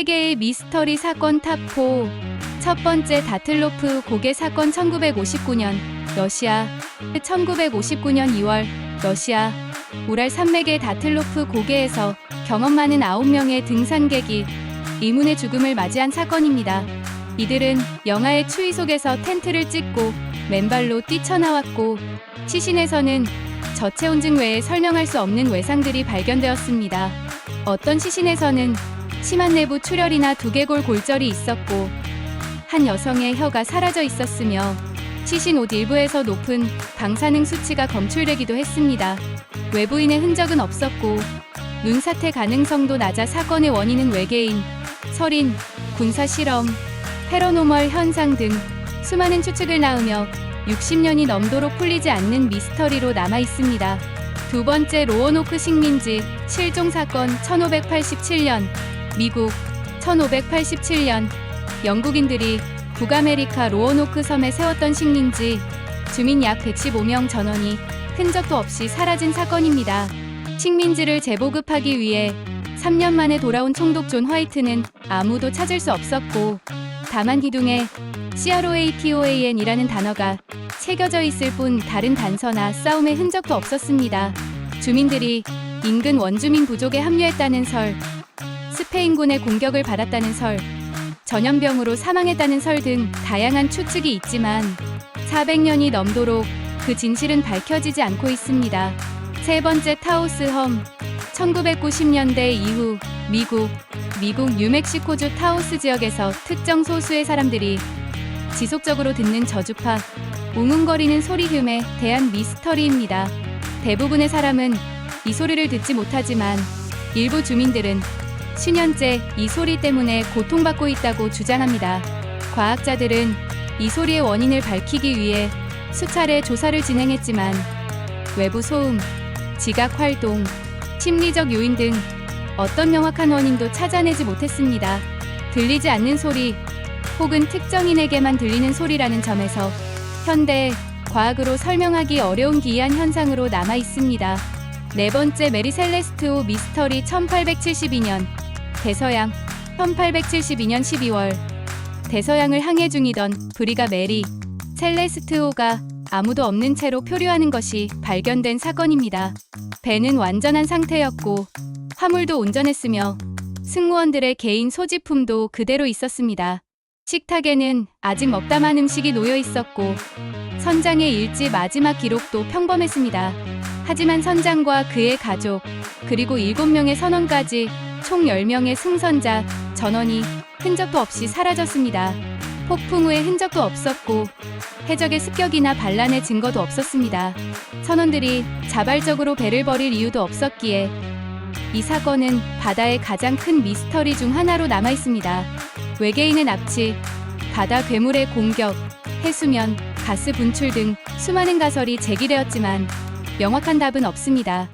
세계의 미스터리 사건 탑4. 첫 번째 다틀로프 고개 사건. 1959년 러시아. 1959년 2월 러시아 우랄 산맥의 다틀로프 고개에서 경험 많은 9명의 등산객이 이문의 죽음을 맞이한 사건입니다. 이들은 영하의 추위 속에서 텐트를 찢고 맨발로 뛰쳐나왔고, 시신에서는 저체온증 외에 설명할 수 없는 외상들이 발견되었습니다. 어떤 시신에서는 심한 내부 출혈이나 두개골 골절이 있었고, 한 여성의 혀가 사라져 있었으며 시신 옷 일부에서 높은 방사능 수치가 검출되기도 했습니다. 외부인의 흔적은 없었고 눈사태 가능성도 낮아 사건의 원인은 외계인, 살인, 군사 실험, 패러노멀 현상 등 수많은 추측을 낳으며 60년이 넘도록 풀리지 않는 미스터리로 남아 있습니다. 두 번째, 로어노크 식민지 실종 사건. 1587년 미국. 1587년 영국인들이 북아메리카 로어노크 섬에 세웠던 식민지, 주민 약 115명 전원이 흔적도 없이 사라진 사건입니다. 식민지를 재보급하기 위해 3년 만에 돌아온 총독 존 화이트는 아무도 찾을 수 없었고, 다만 기둥에 CROATOAN이라는 단어가 새겨져 있을 뿐 다른 단서나 싸움의 흔적도 없었습니다. 주민들이 인근 원주민 부족에 합류했다는 설, 스페인군의 공격을 받았다는 설, 전염병으로 사망했다는 설 등 다양한 추측이 있지만 400년이 넘도록 그 진실은 밝혀지지 않고 있습니다. 세 번째, 타오스 섬. 1990년대 이후 미국 뉴멕시코주 타오스 지역에서 특정 소수의 사람들이 지속적으로 듣는 저주파, 웅웅거리는 소리흉에 대한 미스터리입니다. 대부분의 사람은 이 소리를 듣지 못하지만 일부 주민들은 수년째 이 소리 때문에 고통받고 있다고 주장합니다. 과학자들은 이 소리의 원인을 밝히기 위해 수차례 조사를 진행했지만 외부 소음, 지각 활동, 심리적 요인 등 어떤 명확한 원인도 찾아내지 못했습니다. 들리지 않는 소리 혹은 특정인에게만 들리는 소리라는 점에서 현대 과학으로 설명하기 어려운 기이한 현상으로 남아 있습니다. 네 번째, 메리 셀레스트오 미스터리. 1872년 대서양. 1872년 12월 대서양을 항해 중이던 브리가 메리 셀레스트오가 아무도 없는 채로 표류하는 것이 발견된 사건입니다. 배는 완전한 상태였고 화물도 온전했으며 승무원들의 개인 소지품도 그대로 있었습니다. 식탁에는 아직 먹다만 음식이 놓여 있었고 선장의 일지 마지막 기록도 평범했습니다. 하지만 선장과 그의 가족, 그리고 7명의 선원까지 총 10명의 승선자 전원이 흔적도 없이 사라졌습니다. 폭풍 후의 흔적도 없었고 해적의 습격이나 반란의 증거도 없었습니다. 선원들이 자발적으로 배를 버릴 이유도 없었기에 이 사건은 바다의 가장 큰 미스터리 중 하나로 남아 있습니다. 외계인의 납치, 바다 괴물의 공격, 해수면, 가스 분출 등 수많은 가설이 제기되었지만 명확한 답은 없습니다.